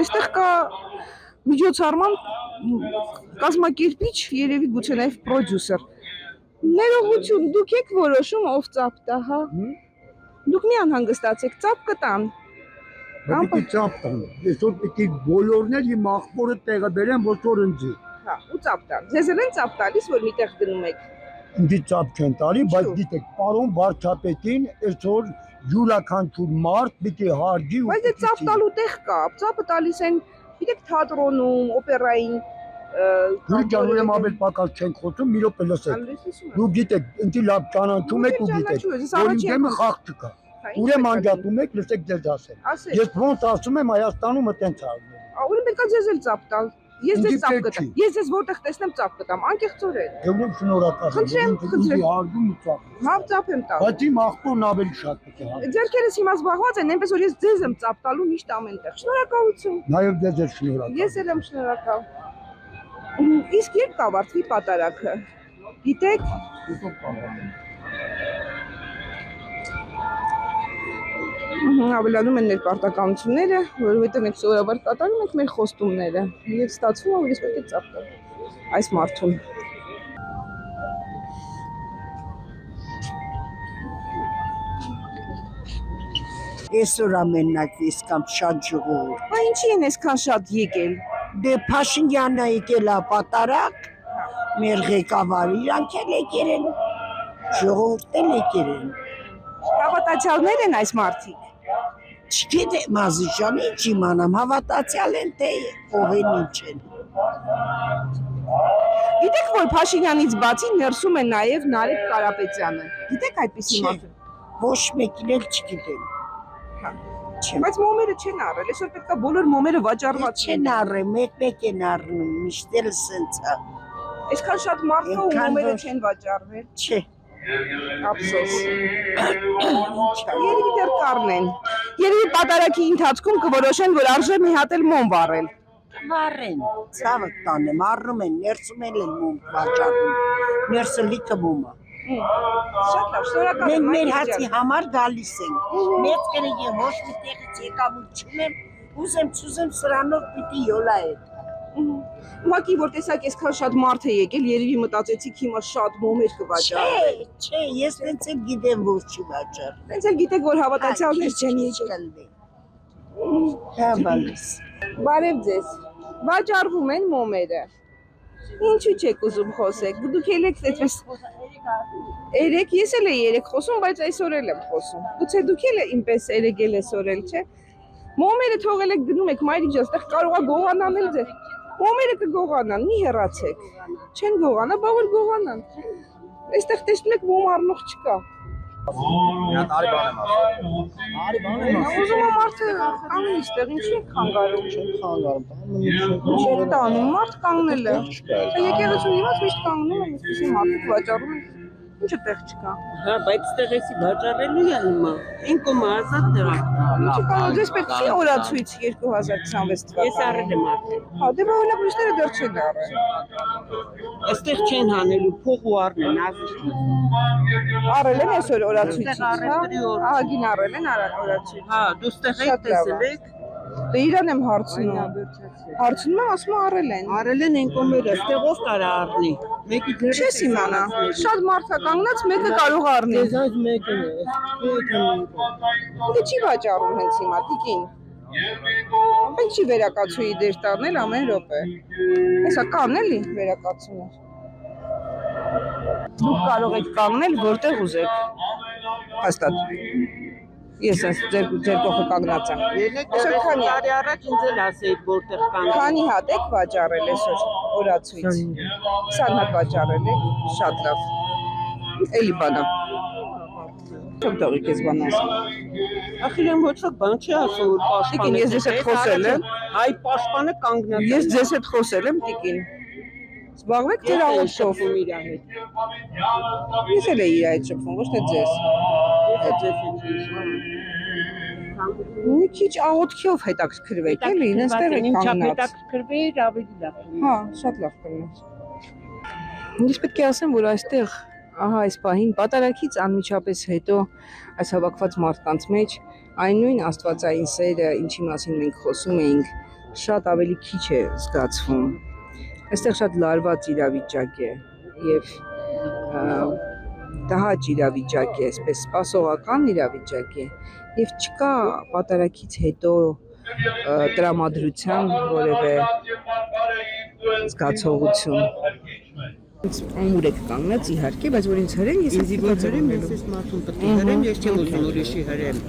Այստեղ կա միջոցառման կազմակերպիչ, երևի գուցե նաև պրոդյուսեր։ Ներողություն, դուք եք որոշում ով ծափ տա, հա։ Դուք մի անհանգստացեք, ծափ կտան։ Պիտի ծափ տան։ Այսօր պիտի բոլորներ իմ աղբորը տեղը բերեն, որ ընձի։ Հա, ու ծափ տան։ Ձեզ են ծափ տալիս, որ միտեղ գնում եք։ Ինձ ծափ չեն տալի, բայց գիտեք, պարոն վարչապետին այսօր յուրաքանչյուր մարդ պիտի հարգի ու բայց ծափ տալու տեղ կա, ծափը տալիս են, գիտեք, թատրոնում, օպերային։ Ուրիշ ուրեմն ավել պակաս չեն խոսում, մի րոպե լսեք։ Դուք գիտեք, ինձ լավ ճանաչում եք ու գիտեք, որ իմ դեմը խաղ չկա։ Ուրեմն անջատում եք, լսեք ձեզ ասել։ Ես ոնց ասում եմ Հայաստանում այտենց արվում։ Ուրեմն պետք է ձեզ էլ ծափ տալ։ Ես ձեզ ծափ կտամ։ Ես ձեզ որտեղ տեսնեմ ծափ կտամ, անկեղծորեն։ Ուրեմն շնորհակալ եմ։ Խնդրեմ։ Հարգում ու ծափ։ Հա, ծափ եմ տալ։ Բայց իմ աղբորն ավելի շատ պետք է։ Ձերքերս հիմա զբաղված են, այնպես որ ես ձեզ եմ ծափ տալու միշտ ամենտեղ։ Շնորհակալություն։ Նաև ձեզ եմ շնորհակալ։ Ես էլ եմ շնորհակալ։ Իսկ երբ կավարտվի պատարագը։ Գիտեք։ Ավելանում են ներպարտականությունները, որովհետև մենք սովորաբար կատարում ենք մեր խոստումները եւ ստացվում է, որ ես պետք է ծափ տամ այս մարդուն։ Այսօր ամենակ ես կամ շատ ժողովուրդ։ Բա ինչի են այսքան շատ եկել։ Դե Փաշինյանը եկել է պատարագ, մեր ղեկավարը իրանք էլ եկել են, ժողովուրդն էլ եկել են։ Հավատացյալներ են այս մարդիկ։ Չգիտեմ Ազիժան, ինչ իմանամ, հավատացյալ են թե ով են ինչ են։ Գիտեք, որ Փաշինյանից բացի ներսում է նաև Նարեկ Կարապետյանը։ Գիտեք այդպիսի մարդ։ Ոչ մեկին էլ չգիտեմ։ Բայց մոմերը չեն առել, այսօր պետք է բոլոր մոմերը վաճառված չեն առել, մեկ են առնում, միշտ էլ սենց է։ Այսքան շատ մարդ կա ու մոմերը չեն վաճառվել։ Չէ։ Ափսոս։ Երևի դեռ կառնեն։ Երևի պատարագի ընթացքում կորոշեն, որ արժե մի հատ էլ մոմ վառել։ Վառեն, ցավը տանեմ, առնում են, ներսում էլ են մոմ վաճառում։ Ներսը լիքը մոմ է։ Շատ լավ, շնորհակալ եմ։ Մեր հացի համար գալիս ենք։ Մեծ կրեգի ոչ մի տեղից եկամուտ չունեմ, ուզեմ սրանով պիտի յոլայել։ Ուղղակի որ տեսակ այսքան շատ մարդ է եկել, երևի մտածեցիք հիմա շատ մոմեր կվաճառվեն։ Չէ, ես տենց էլ գիտեմ որ չի վաճառ։ Տենց էլ գիտեք որ հավատացյալներ չեն եկել։ Հա, բալիս։ Բարև ձեզ։ Վաճառվում են մոմերը։ Ինչու չեք ուզում խոսեք։ Դուք ելեք այդպես։ Երեք ես էլ եմ երեք խոսում, բայց այսօր էլ եմ խոսում։ Գուցե դուք էլ ինպես երեկել այսօր էլ, չէ։ Մոմերը թողել եք գնում եք մայրիկ ջան, այդտեղ կարող է գողանան էլ ձեր։ Մոմերը կգողանան, մի հեռացեք։ Չեն գողանա, բա որ գողանան։ Այստեղ տեսնում եք մոմ առնող չկա։ Արի բան եմ ասում։ Արի բան եմ ասում։ Ուզում եմ մարդը անում այստեղ, ինչի եք խանգարում։ Չեմ խանգարում։ Ինչի եք տանում, մարդ կանգնել է։ Եկեղեցու դիմաց միշտ կանգնում են, այսպեսի մարդիկ վաճառում են։ Ինչը տեղ չկա։ Հա, բայց տեղ էսի վաճառելու է հիմա։ Ինքոմը ազատ տեղ է։ Ինչի կարող ձեզ պետք չի օրացույց 2026 թվականին։ Ես առել եմ արդեն։ Հա, դե բա օրինակ մյուսները դեռ չեն առել։ Այստեղ չեն հանելու, փող ու առնեն, ազատ։ Առել են այսօր օրացույցից, Այստեղ առել 3 օր։ Ահագին առել են օրացույց։ Հա, դու ստեղ եք Շատ լավ է։ տեսել եք։ Դե իրան եմ հարցնում։ Հարցնում եմ, ասում առել են։ Առել են ինքոմերը, ստեղով կարա առնի։ Մեկի դերը Չես իմանա։ Շատ մարդ է կանգնած, մեկը կարող առնի։ Ձեզանց մեկն է, Դե չի վաճառում հենց հիմա, տիկին։ Պետք չի վերակացուի դեր տանել ամեն րոպե։ Հեսա կան էլի վերակացուներ։ Դուք կարող եք կանգնել որտեղ ուզեք։ Հաստատ։ Ես ձեր կողքը կանգնած եմ։ Այսօր քանի տարի առաջ ինձ էլ ասեիք որտեղ կան։ Քանի հատ եք վաճառել այսօր օրացույց։ 20 հատ վաճառել եք, շատ լավ։ Էլի բանա։ Չեմ տողի քեզ բան ասեմ։ Ախր եմ ոչ ոք բան չի ասում, որ պաշտպանը։ Տիկին, ես ձեզ հետ խոսել եմ։ Հայ պաշտպանը կանգնած է։ Ես ձեզ հետ խոսել եմ, տիկին։ Զբաղվեք ձեր աղոթով։ իր հետ։ Ես էլ էի իր հետ շփվում, ոչ թե ձեզ։ Մի քիչ աղոթքով հետաքրքրվեք, էլի, ինստեղ եք կանգնած։ Հետաքրքրվեի ավելի լավ։ Հա, շատ լավ կլինի։ Ես պետք է ասեմ, որ այստեղ, ահա այս պահին պատարագից անմիջապես հետո այս հավաքված մարդկանց մեջ Այն նույն աստվածային սերը, ինչի մասին մենք խոսում էինք, շատ ավելի քիչ է զգացվում։ Այստեղ շատ լարված իրավիճակ է եւ տհաճ իրավիճակ է, այսպես սպասողական իրավիճակ է եւ չկա պատարագից հետո տրամադրության որևէ զգացողություն։ Ամուր եք կանգնած իհարկե, բայց որ ինձ հրեն, ես Ինձ հրեմ, ես ես մարդուն պետք է հրեմ, ես չեմ ուզում ուրիշի հրեմ։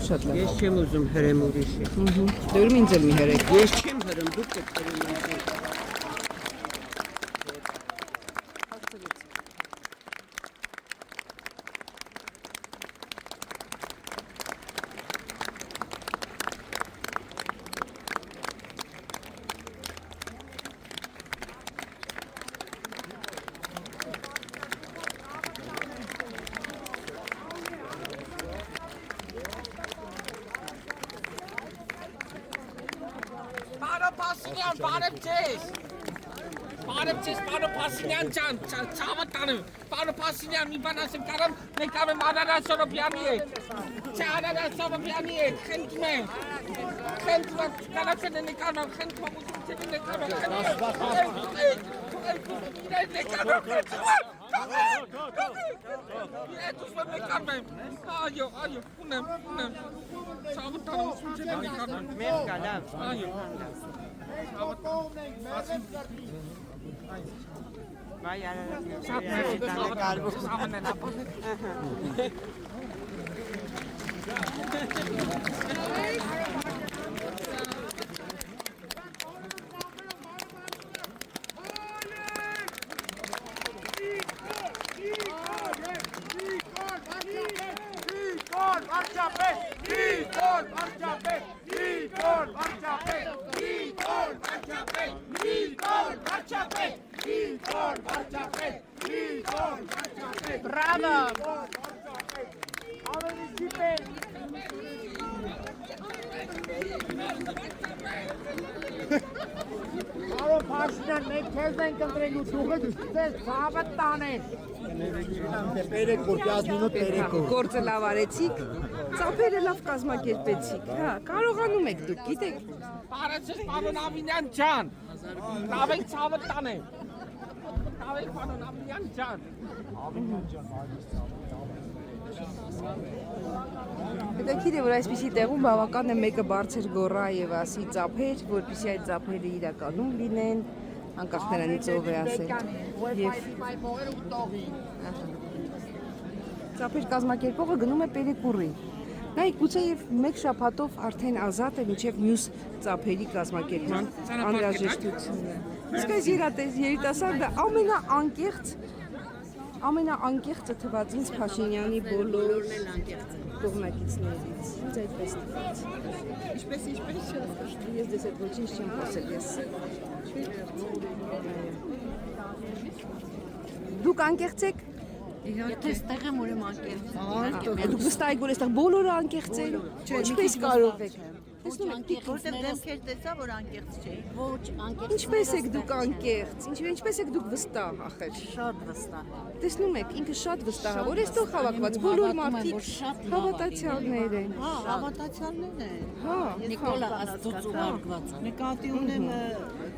շատ լավ։ Ես չեմ ուզում հրեմ ուրիշի։ Դե ուրեմն ինձ էլ մի հրեք։ Ես չեմ հրեմ, դուք պետք է հրեմ։ Passinyan, Pano Passinyan, Chavatan, Pano Passinyan, mi banasem karam, ne karam adana Soropiani, Chadana Soropiani, Hentme, Hentma, Kalasan and the Kana, Hentma, the Գործը լավ արեցիք, ծափերը լավ կազմակերպեցիք, հա, կարողանում եք դուք, գիտեք։ Paracız Pano Navinyan Can, Navek Çavatane, Navek Pano Navinyan Can. Հետաքրքիր է, որ այսպիսի տեղում բավական է մեկը բարձր գոռա եւ ասի ծափեր, որպեսզի այդ ծափերը իրականում լինեն, անկախ նրանից ով է ասել։ Եվ ծափեր կազմակերպողը գնում է Պերեկուրի։ Նա գուցե եւ մեկ շաբաթով արդեն ազատ է մինչեւ մյուս ծափերի կազմակերպման անհրաժեշտությունը։ Իսկ այս երիտասարդը ամենաանկեղծը թվաց ինձ Փաշինյանի բոլոր կողմնակիցներից։ Ինձ այդպես թվաց։ Ինչպես ես դες այդ ոչինչ չեմ խոսել, ես։ Դուք անկեղծ եք։ Եթե ստեղ եմ ուրեմն անկեղծ։ Դուք վստահ եք, որ այստեղ բոլորը անկեղծ են։ Ինչպես կարող եք։ Տեսնում եք, որտեղ դեմքեր տեսա, որ անկեղծ չէի։ Ոչ, անկեղծ։ Ինչպես եք դուք անկեղծ։ Ինչպես եք դուք վստահ, ախր։ Շատ վստահ։ Տեսնում եք, ինքը շատ վստահ է, որ այստեղ հավաքված բոլոր մարդիկ հավատացյալներ են։ Հա, հավատացյալներ են։ Հա, Նիկոլա Աստծո ուղարկված է։ Նկատի ունեմ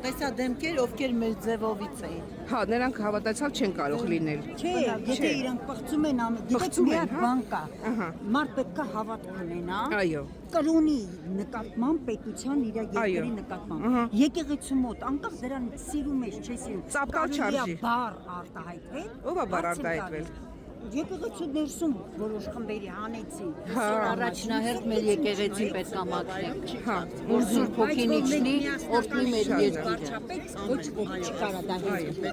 տեսա դեմքեր, ովքեր մեր ձևովից էին։ հա, նրանք հավատացյալ չեն կարող լինել։ Չէ, եթե իրանք պղծում են, գիտեք մի հատ բան կա։ Մարդ պետք է հավատք ունենա։ Այո։ Կրոնի նկատմամբ, պետության իր երկրի նկատմամբ։ Եկեղեցու մոտ, անկախ դրանից սիրում ես, չէ սիրում։ Ծափկալ չարժի։ Բառ արտահայտվել։ Ո՞վ է բառ արտահայտվել։ Եկեղեցու ներսում որոշ խմբերի հանեցին։ Առաջնահերթ մեր եկեղեցին պետք է մաքրենք։ Հա, որ Սուրբ Հոգին իջնի, օրհնի մեր երկիրը։ Ոչ ոք չկարա դա հետո։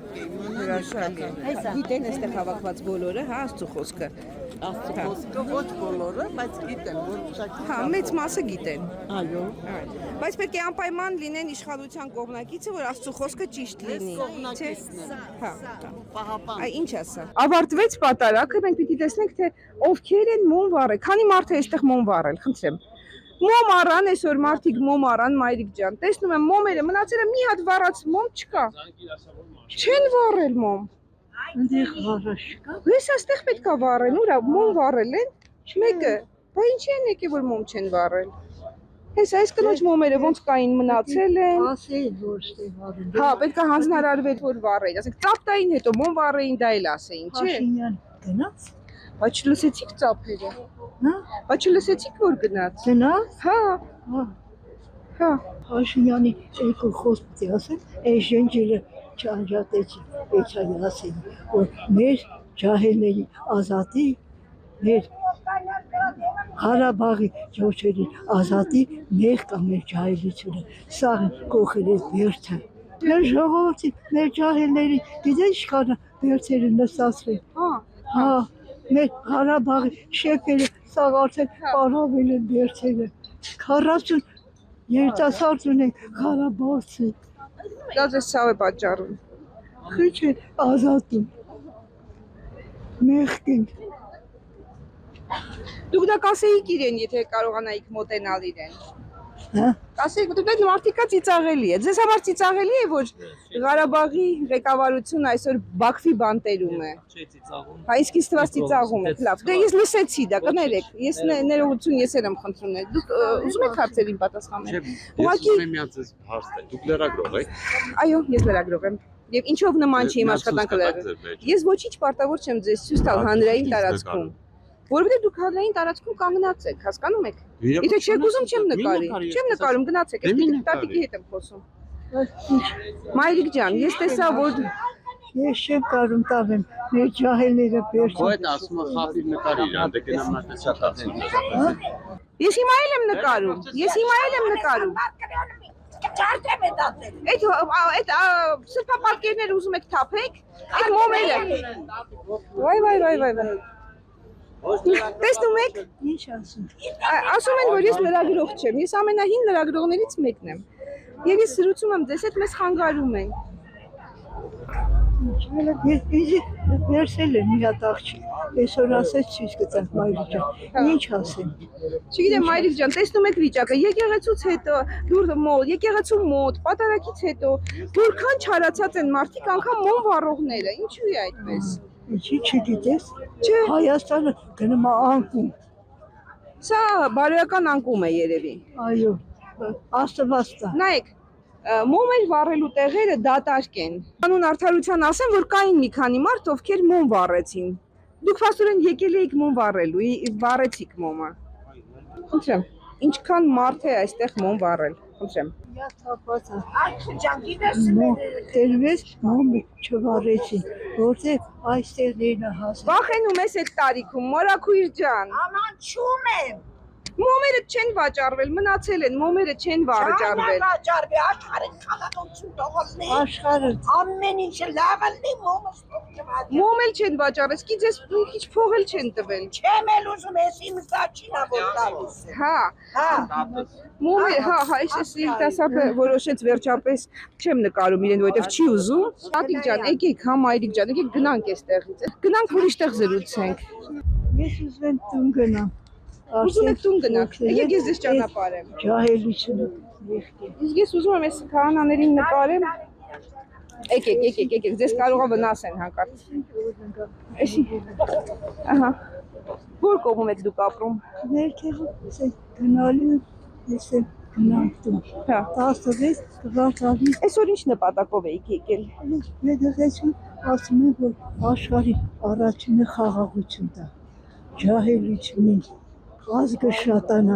Հրաշալի է։ Գիտեն այստեղ հավաքված բոլորը, հա, Աստծո խոսքը։ Աստծո խոսքը ոչ բոլորը, բայց գիտեն, որ ուշքի։ Հա, մեծ մասը գիտեն։ Այո։ Բայց պետք է անպայման լինեն իշխանության կողմնակիցը, որ Աստծո խոսքը ճիշտ լինի, չէ՞։ Հա։ Պահապան։ Այ ինչ ասա։ Ավարտվեց պատարակը, մենք պիտի տեսնենք, թե ովքեր են մոմ վառել։ Քանի մարդ է այստեղ մոմ վառել, խնդրեմ։ Մոմ առան, այսօր մարդիկ մոմ առան, մայրիկ ջան։ Տեսնում եմ մոմերը, մնացել է մի հատ վառած մոմ չկա։ Չեն վառել մոմ։ Այնտեղ վառաշ կա։ Ես այստեղ պետք է վառեն, ուրա մոմ վառել են։ Մեկը Բա ինչի են եկել որ մոմ չեն վառել։ Հես այս կնոջ մոմերը ոնց կային մնացել են։ Ասեին որ ստե վարեն։ Հա, պետք է հանձնարարվեր որ վառեին, ասենք ծապտային հետո մոմ վառեին դա էլ ասեին, չէ։ Փաշինյան գնաց։ Բայց չլսեցիք ծափերը։ Հա։ Բայց չլսեցիք որ գնաց։ Գնաց։ Հա, Հա։ հա։ Փաշինյանի եկու խոսքի ասեն, այս ժենջերը չանջատեցի, էցայի ասեն, որ մեր ջահելների ազատի, մեր Ղարաբաղի ջոչերի ազատի մեր կամ մեր ջահելությունը, սա կողել է բերդը։ Մեր ժողովրդի, մեր ջահելների, գիտես ինչքան բերդերը նստացրին։ Հա, մեր Ղարաբաղի շեփերը սա արդեն պարավել են բերդերը։ 40 երիտասարդ ունենք Ղարաբաղցի։ Դա ձեզ ցավ է պատճառում։ Խիչ է ազատում։ Մեղքին։ Դուք դա կասեիք իրեն, եթե կարողանայիք մոտենալ իրեն։ Հա։ Կասեիք, դուք այդ մարդիկա ծիծաղելի է։ Ձեզ համար ծիծաղելի է, որ Ղարաբաղի ղեկավարությունը այսօր Բաքվի բանտերում է։ Չի ծիծաղում։ Հա, իսկ ինձ թվաց ծիծաղում եք, լավ։ Դե ես լսեցի դա, կներեք։ Ես ներողություն ես եմ խնդրում։ Դուք ուզում եք հարցերին պատասխանել։ Ես ունեմ միած հարց տալ։ Դուք լրագրող եք։ Այո, ես լրագրող եմ։ Եվ ինչով նման չի իմ աշխատանքը լրագրող։ Ես ոչինչ պարտավոր չեմ ձեզ ցույց տալ հանրային տարածքում։ Որովհետեւ դուք հանրային տարածքում կանգնած եք, հասկանում եք։ Եթե չեք ուզում չեմ նկարի։ Չեմ նկարում, գնացեք, ես տատիկի հետ եմ խոսում։ Մայրիկ ջան, ես տեսա որ Ես չեմ կարում տավեմ, մեր ջահելները բերդը։ Ու այդ ասում է խափի նկարի իրան, դե կնամ նա տեսակացին։ ես հիմա էլ եմ նկարում։ Ես հիմա էլ եմ նկարում։ Այդ սրբապատկերները ուզում եք թափեք, այդ մոմերը։ Վայ։ Տեսնում եք։ Ինչ ասում։ Ասում են, որ ես լրագրող չեմ։ Ես ամենահին լրագրողներից մեկն եմ։ Եվ ես սրուցում եմ ձեզ հետ մեզ խանգարում են։ Ես վերսել եմ մի հատ աղջիկ, այսօր ասեց ցույց կտանք Մայրիկ ջան, ինչ ասեմ։ Չգիտեմ Մայրիկ ջան, տեսնում եք վիճակը, եկեղեցուց հետո, եկեղեցու մոտ, պատարակից հետո, որքան չարացած են մարդիկ, անգամ մոմ վառողները, ինչու է այդպես։ Ինչի չգիտես։ Չէ։ Հայաստանը գնում է անկում։ Սա բարոյական անկում է երևի։ Այո, աստված տա։ Նայեք, մոմեր վառելու տեղերը դատարկ են։ Կանոն արդարության ասեմ, որ կային մի քանի մարդ, ովքեր մոմ վառեցին։ Դուք փաստորեն եկել էիք մոմ վառելու, վառեցիք մոմը։ Խնդրեմ, ինչքան մարդ է այստեղ մոմ վառել։ Խնդրեմ։ Դերվես մոմը չվառեցին, որտեղ այստեղներն է հասել։ Վախենում ես այդ տարիքում, մորաքույր ջան։ Աման չում եմ։ Մոմերը չեն վաճառվել, մնացել են, մոմերը չեն վաճառվել։ Վաճառվի աշխարհի քաղաքացու տողոսնի։ Աշխարհը ամեն ինչը լավ է, մոմը ստոպ։ Մոմ էլ չեն վաճառել, իսկ ձեզ մի քիչ փող էլ չեն տվել։ Չեմ էլ ուզում ես իմ զաչինա որ տալիս։ Հա։ Մոմը, հա, այս երիտասարդը որոշեց վերջապես չեմ նկարում իրեն, որովհետև չի ուզում։ Տատիկ ջան, եկեք, հա Մայրիկ ջան, եկեք գնանք այստեղից։ Գնանք ուրիշ տեղ զրուցենք։ Ես ուզում եմ տուն գնամ։ Ուզում եք տուն գնաք, եկեք ես ձեզ ճանապարհեմ։ Ջահելությունը եղքի։ Իսկ ես ուզում եմ այս քահանաներին նկարեմ։ Եկեք, ձեզ կարող է վնասեն հանկարծ։ Էսի։ Ահա։ Որ կողմում եք դուք ապրում։ Ներքևից գնալու ես եմ գնամ տուն։ Հա։ 16 կվարտալի։ Այսօր ինչ նպատակով եք եկել։ Մեդեղեցում ասում են, որ աշխարհի առաջինը խաղաղություն տա։ Ջահելությունին ազգը շատանա,